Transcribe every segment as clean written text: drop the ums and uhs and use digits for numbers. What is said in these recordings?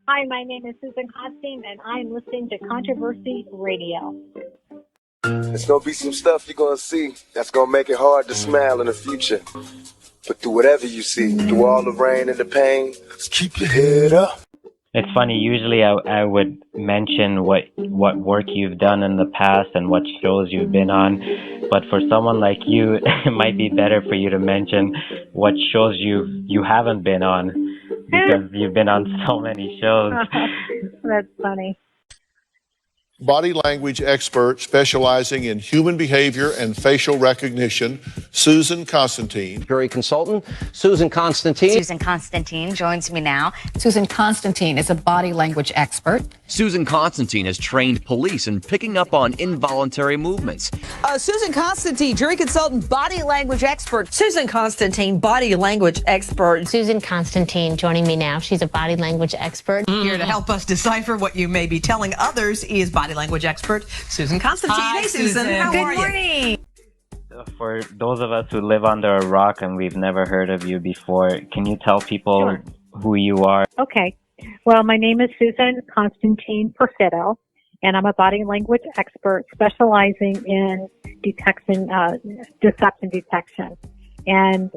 Hi, my name is Susan Constantine, and I'm listening to Controversy Radio. There's gonna be some stuff you're gonna see that's gonna make it hard to smile in the future. But through whatever you see, through all the rain and the pain, just keep your head up. It's funny, usually I would mention what work you've done in the past and what shows you've been on, but for someone like you, it might be better for you to mention what shows you haven't been on, because you've been on so many shows. That's funny. Body language expert specializing in human behavior and facial recognition, Susan Constantine. Jury consultant, Susan Constantine. Susan Constantine joins me now. Susan Constantine is a body language expert. Susan Constantine has trained police in picking up on involuntary movements. Susan Constantine, jury consultant, body language expert. Susan Constantine, body language expert. Susan Constantine joining me now. She's a body language expert. Here to help us decipher what you may be telling others is body language expert Susan Constantine. Hi, hey, Susan. How Good are morning. For those of us who live under a rock and we've never heard of you before, can you tell people who you are? Okay. Well, my name is Susan Constantine Perfido, and I'm a body language expert specializing in deception detection. And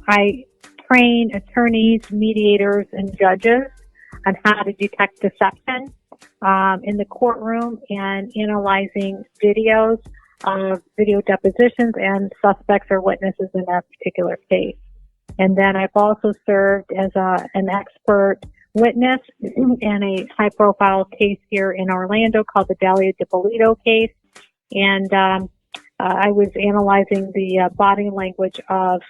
I train attorneys, mediators, and judges on how to detect deception in the courtroom and analyzing videos of video depositions and suspects or witnesses in that particular case. And then I've also served as an expert witness in a high-profile case here in Orlando called the Dalia DiPolito case. And I was analyzing the body language of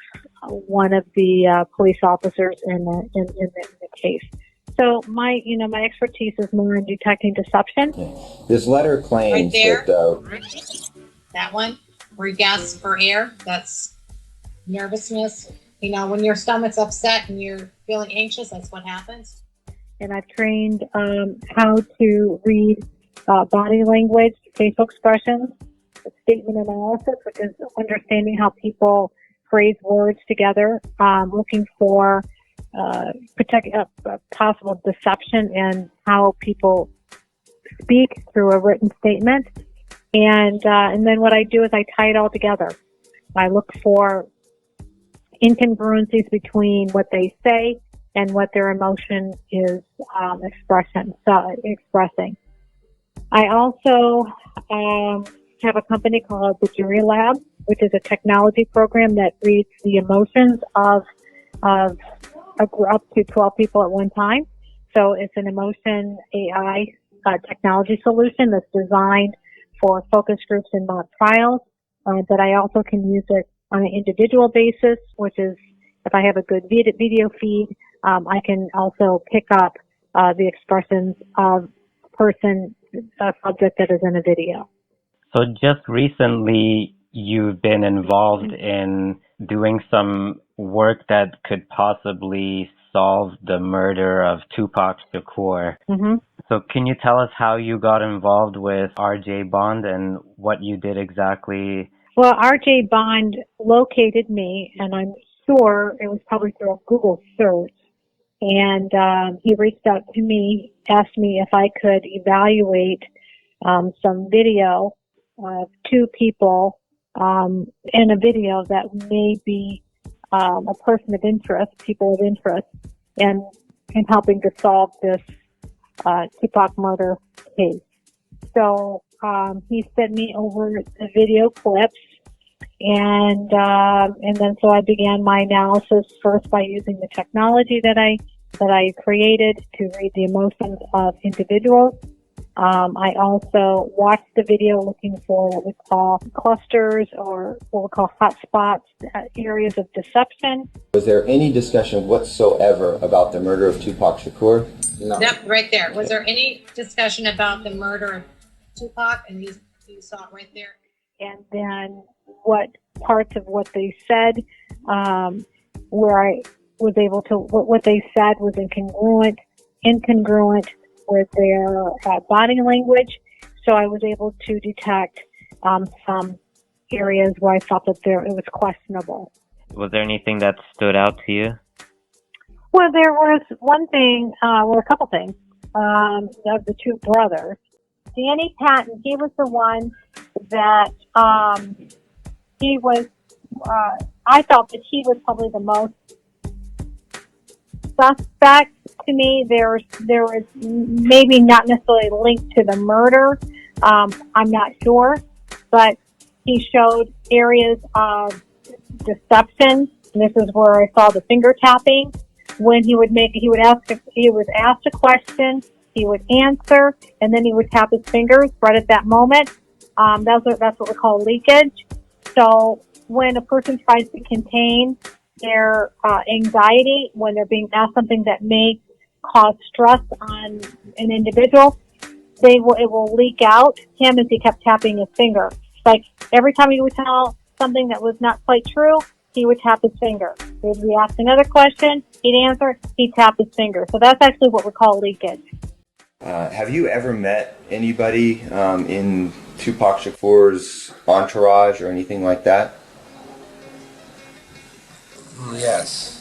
one of the police officers in the case. So my expertise is more in detecting deception. This letter claims Right there. that That one, where you gasp for air, that's nervousness. You know, when your stomach's upset and you're feeling anxious, that's what happens. And I've trained how to read body language, facial expressions, statement analysis, which is understanding how people phrase words together, looking for possible deception and how people speak through a written statement. And then what I do is I tie it all together. I look for incongruencies between what they say and what their emotion is expressing. I also have a company called the Jury Lab, which is a technology program that reads the emotions of up to 12 people at one time. So it's an emotion AI technology solution that's designed for focus groups and mock trials, but I also can use it on an individual basis, which is if I have a good video feed, I can also pick up the expressions of a subject that is in a video. So just recently, you've been involved in doing some work that could possibly solve the murder of Tupac Shakur. Mm-hmm. So can you tell us how you got involved with R.J. Bond and what you did exactly? Well, R.J. Bond located me, and I'm sure it was probably through a Google search. And he reached out to me, asked me if I could evaluate some video of two people in a video that may be a person of interest, people of interest, and in helping to solve this Tupac murder case. So he sent me over the video clips, and then so I began my analysis first by using the technology that I created to read the emotions of individuals. I also watched the video looking for what we call clusters or what we call hot spots, areas of deception. was there any discussion whatsoever about the murder of Tupac Shakur? No. Yep, right there. Was there any discussion about the murder of Tupac? And you saw it right there. And then what parts of what they said, where I was able to, what they said was incongruent with their body language. So I was able to detect some areas where I felt that it was questionable. Was there anything that stood out to you? Well, there was one thing, a couple things. of the two brothers. Danny Patton, he was the one that he was. I felt that he was probably the most suspect to me. There was maybe not necessarily linked to the murder. I'm not sure, but he showed areas of deception. And this is where I saw the finger tapping. When he was asked a question, he would answer, and then he would tap his fingers right at that moment. That's what we call leakage. So when a person tries to contain their anxiety, when they're being asked something that may cause stress on an individual, it will leak out. Him, as he kept tapping his finger, like every time he would tell something that was not quite true, he would tap his finger. He would be asked another question, he'd answer, he'd tap his finger. So that's actually what we call leakage. Have you ever met anybody in Tupac Shakur's entourage or anything like that? Yes.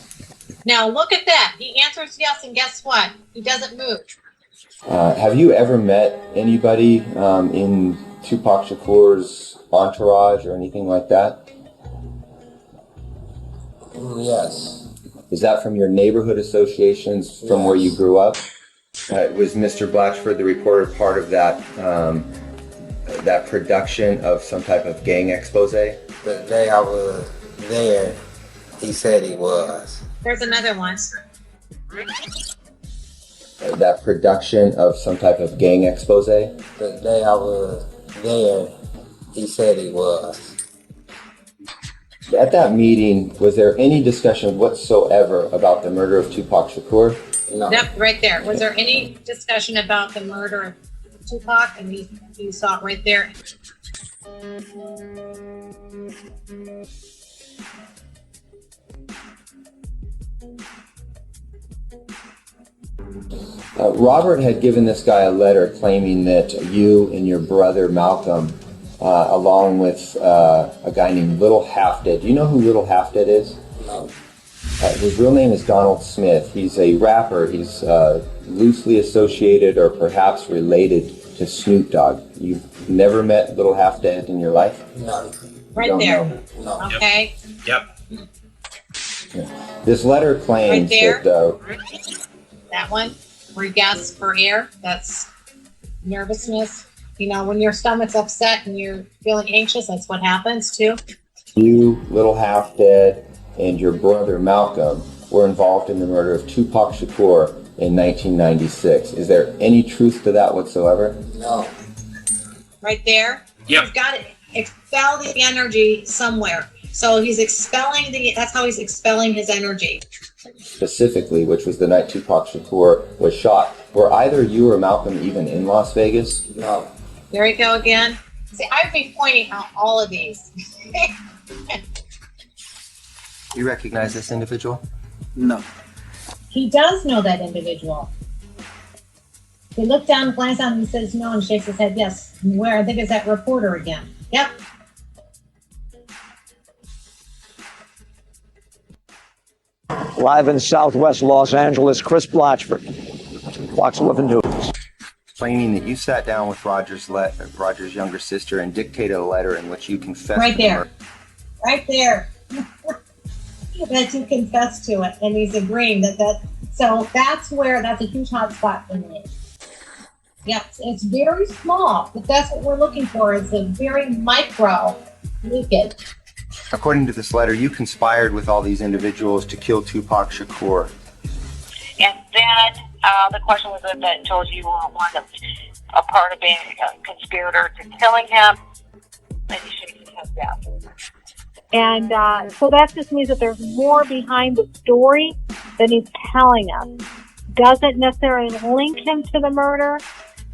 Now look at that. He answers yes, and guess what? He doesn't move. Have you ever met anybody in Tupac Shakur's entourage or anything like that? Yes. Is that from your neighborhood associations from where you grew up? Was Mr. Blatchford, the reporter, part of that that production of some type of gang expose? The day I was there, he said he was. There's another one. That production of some type of gang expose? The day I was there, he said he was. At that meeting, was there any discussion whatsoever about the murder of Tupac Shakur? No. Yep, right there. Was there any discussion about the murder of Tupac? And you saw it right there. Robert had given this guy a letter claiming that you and your brother Malcolm, along with a guy named Little Half-Dead. Do you know who Little Half-Dead is? No. His real name is Donald Smith. He's a rapper. He's loosely associated or perhaps related to Snoop Dogg. You've never met Little Half-Dead in your life? No. Right there. No. Okay. Yep. Yeah. This letter claims right there. that... That one, where you gasp for air, that's nervousness. You know, when your stomach's upset and you're feeling anxious, that's what happens too. You, Little Half-Dead, and your brother Malcolm were involved in the murder of Tupac Shakur in 1996. Is there any truth to that whatsoever? No. Right there. Yep. He's got to expel the energy somewhere. So he's expelling that's how he's expelling his energy. Specifically, which was the night Tupac Shakur was shot. Were either you or Malcolm even in Las Vegas? No. There you go again. See, I'd be pointing out all of these. You recognize this individual? No. He does know that individual. He looked down, glanced down, and he says no, and shakes his head yes. Where? I think it's that reporter again. Yep. Live in Southwest Los Angeles, Chris Blatchford, Fox 11 News. Claiming that you sat down with Roger's younger sister and dictated a letter in which you confessed Right to the there. murder. Right there. That you confessed to it, and he's agreeing that. So that's a huge hot spot for me. Yep, it's very small, but that's what we're looking for. It's a very micro leakage. According to this letter, you conspired with all these individuals to kill Tupac Shakur. And then the question was that told you were a part of being a conspirator to killing him, and you shake his head down. And so that just means that there's more behind the story than he's telling us. Doesn't necessarily link him to the murder,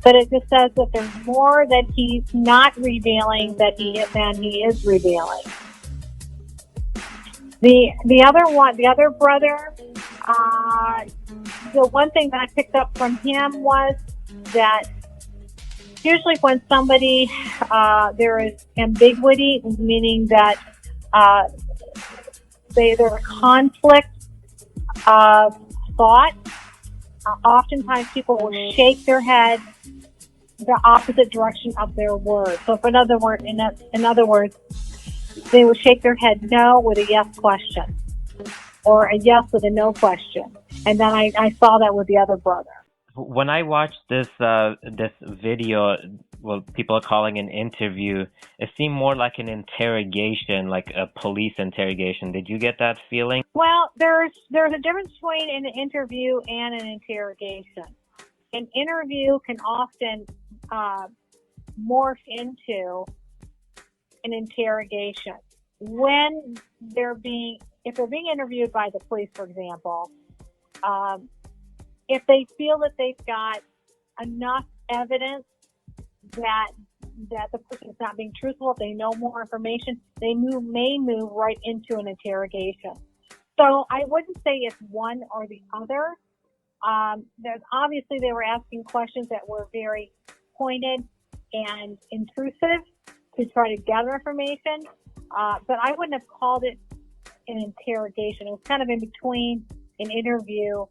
but it just says that there's more that he's not revealing than he is revealing. The other brother, the one thing that I picked up from him was that usually when somebody, there is ambiguity, meaning that there's a conflict of thought, Oftentimes people will shake their head the opposite direction of their word. So if in other words, they will shake their head no with a yes question or a yes with a no question. And then I saw that with the other brother. When I watched this video, well, people are calling an interview, it seemed more like an interrogation, like a police interrogation. Did you get that feeling? Well, there's a difference between an interview and an interrogation. An interview can often morph into an interrogation. When if they're being interviewed by the police, for example, if they feel that they've got enough evidence that the person is not being truthful, if they know more information, they may move right into an interrogation. So I wouldn't say it's one or the other. There's obviously they were asking questions that were very pointed and intrusive to try to gather information, but I wouldn't have called it an interrogation. It was kind of in between an interview,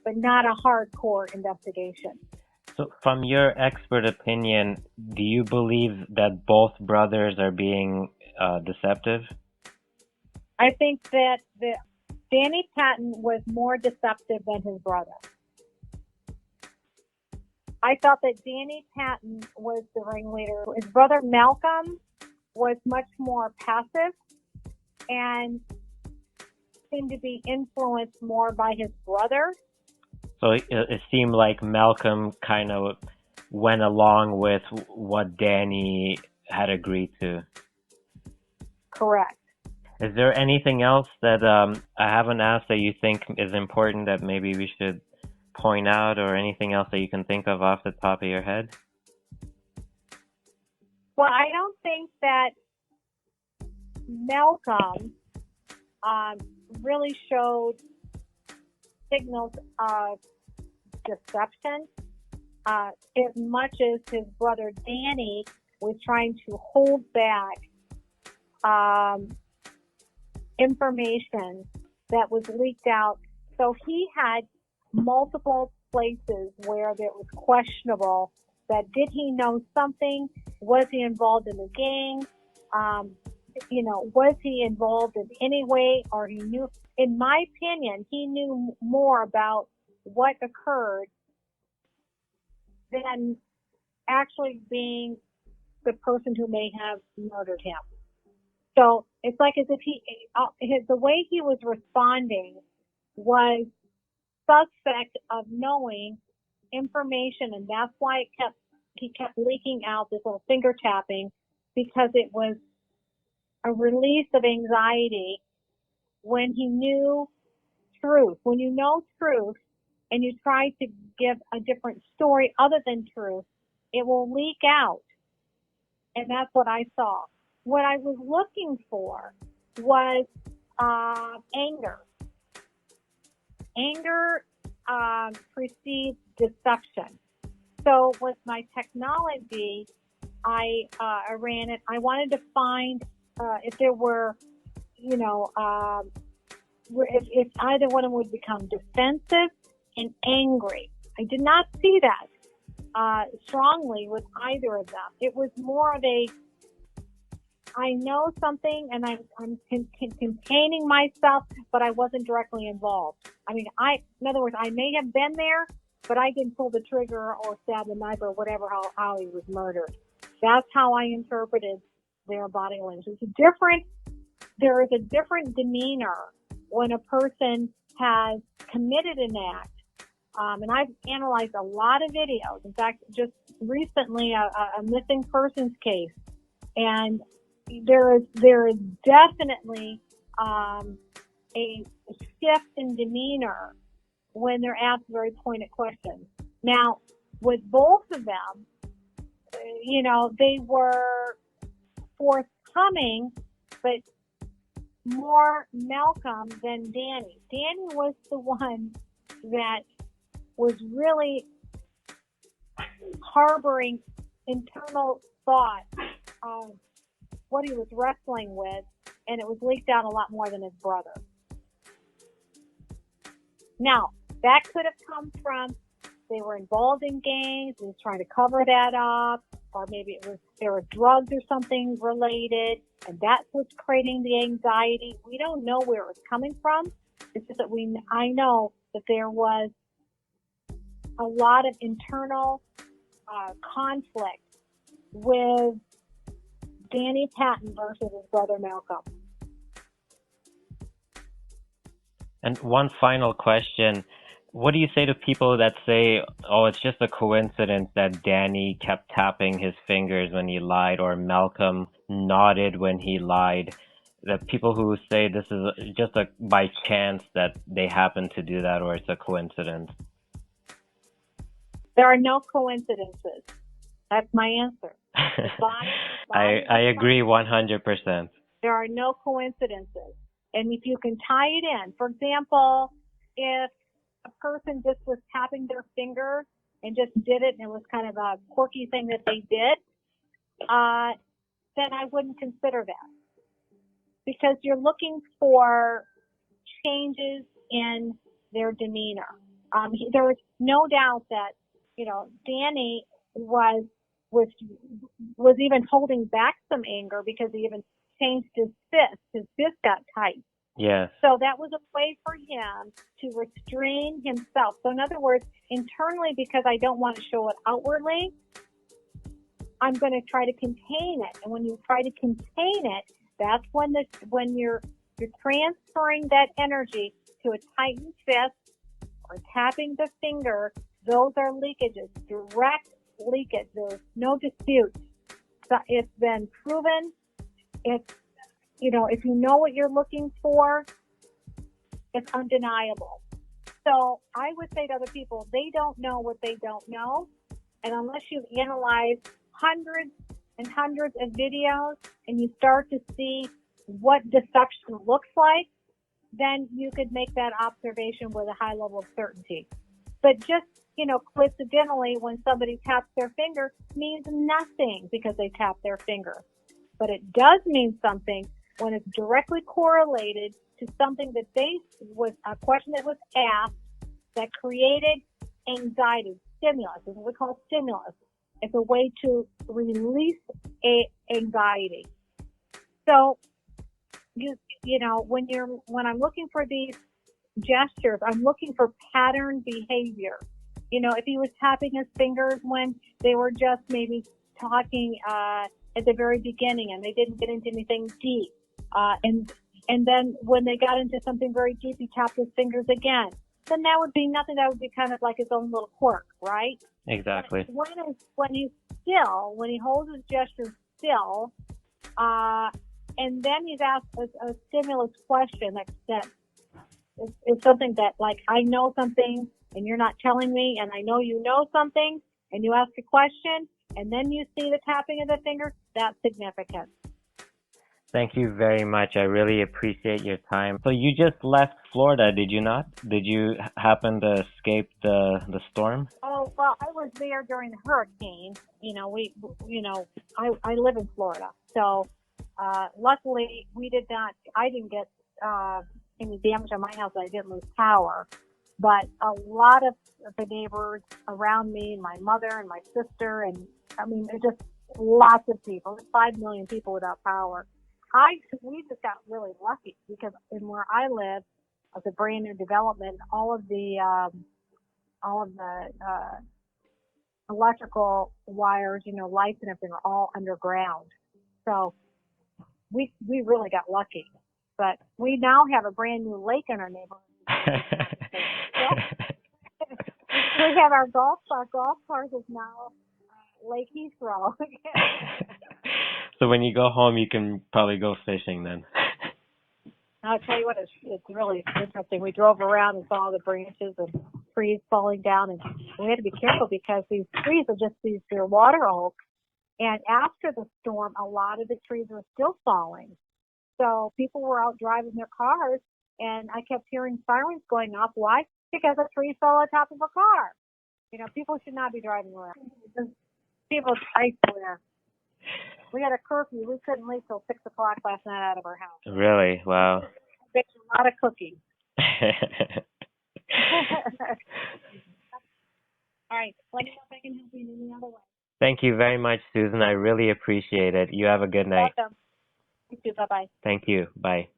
but not a hardcore investigation. So from your expert opinion, do you believe that both brothers are being deceptive? I think that Danny Patton was more deceptive than his brother. I thought that Danny Patton was the ringleader. His brother Malcolm was much more passive and seemed to be influenced more by his brother. So it seemed like Malcolm kind of went along with what Danny had agreed to. Correct. Is there anything else that I haven't asked that you think is important that maybe we should point out, or anything else that you can think of off the top of your head? Well, I don't think that Malcolm really showed signals of deception as much as his brother Danny was trying to hold back information that was leaked out. So he had multiple places where it was questionable that did he know something? Was he involved in the gang? Was he involved in any way, or he knew, in my opinion, he knew more about what occurred than actually being the person who may have murdered him. So it's like as if the way he was responding was suspect of knowing information, and that's why he kept leaking out this little finger tapping, because it was a release of anxiety when he knew truth. When you know truth and you try to give a different story other than truth, it will leak out. And that's what I saw. What I was looking for was anger. Anger precedes deception. So with my technology, I ran it. I wanted to find if there were, if either one of them would become defensive and angry. I did not see that strongly with either of them. It was more of a, I know something and I'm containing myself, but I wasn't directly involved. I mean, in other words, I may have been there, but I didn't pull the trigger or stab the knife or whatever, how he was murdered. That's how I interpreted their body language. There is a different demeanor when a person has committed an act. And I've analyzed a lot of videos. In fact, just recently, a missing persons case. And there is definitely a shift in demeanor when they're asked very pointed questions. Now, with both of them, they were forthcoming, but more Malcolm than Danny. Danny was the one that was really harboring internal thought of what he was wrestling with, and it was leaked out a lot more than his brother. Now, That could have come from they were involved in gangs and was trying to cover that up, or maybe it was there were drugs or something related, and that's what's creating the anxiety. We don't know where it was coming from. It's just that I know that there was a lot of internal conflict with Danny Patton versus his brother Malcolm. And one final question. What do you say to people that say, oh, it's just a coincidence that Danny kept tapping his fingers when he lied, or Malcolm nodded when he lied? The people who say this is just by chance that they happen to do that, or it's a coincidence? There are no coincidences. That's my answer. I agree 100%. There are no coincidences. And if you can tie it in, for example, if a person just was tapping their finger and just did it and it was kind of a quirky thing that they did, then I wouldn't consider that. Because you're looking for changes in their demeanor. There was no doubt that, Danny was even holding back some anger because he even changed his fist. His fist got tight. Yes. So that was a way for him to restrain himself. So in other words, internally, because I don't want to show it outwardly, I'm going to try to contain it. And when you try to contain it, that's when you're transferring that energy to a tightened fist or tapping the finger. Those are leakages, direct leakage. There's no dispute. So it's been proven. It's, if you know what you're looking for, it's undeniable. So I would say to other people, they don't know what they don't know. And unless you've analyzed hundreds and hundreds of videos and you start to see what deception looks like, then you could make that observation with a high level of certainty. But just, coincidentally, when somebody taps their finger, means nothing because they tap their finger. But it does mean something when it's directly correlated to something that was a question that was asked that created anxiety, stimulus. This is what we call stimulus. It's a way to release anxiety. So, when I'm looking for these gestures, I'm looking for pattern behavior. If he was tapping his fingers when they were just maybe talking at the very beginning and they didn't get into anything deep, and then when they got into something very deep, he tapped his fingers again. Then that would be nothing. That would be kind of like his own little quirk, right? Exactly. When he's still, when he holds his gesture still, and then he's asked a stimulus question that is something that, like, I know something and you're not telling me, and I know you know something, and you ask a question, and then you see the tapping of the finger, that's significant. Thank you very much. I really appreciate your time. So you just left Florida, did you not? Did you happen to escape the storm? Oh, well, I was there during the hurricane. I live in Florida. So, luckily I didn't get, any damage on my house. I didn't lose power. But a lot of the neighbors around me, my mother and my sister, and just lots of people, 5 million people without power. We just got really lucky because in where I live, it's a brand new development. All of the electrical wires, lights and everything are all underground. So we really got lucky. But we now have a brand new lake in our neighborhood. We have our golf course is now Lake Heathrow. So when you go home, you can probably go fishing then. I'll tell you what, it's really interesting. We drove around and saw the branches and trees falling down, and we had to be careful because these trees are just they're water oaks. And after the storm, a lot of the trees were still falling. So people were out driving their cars, and I kept hearing sirens going off. Why? Because a tree fell on top of a car. People should not be driving around. People, I swear. We had a curfew. We couldn't leave till 6 o'clock last night out of our house. Really? Wow. Baked a lot of cookies. All right. Let me know if I can help you in any other way. Thank you very much, Susan. I really appreciate it. You have a good night. Welcome. You too. Bye-bye. Thank you. Bye.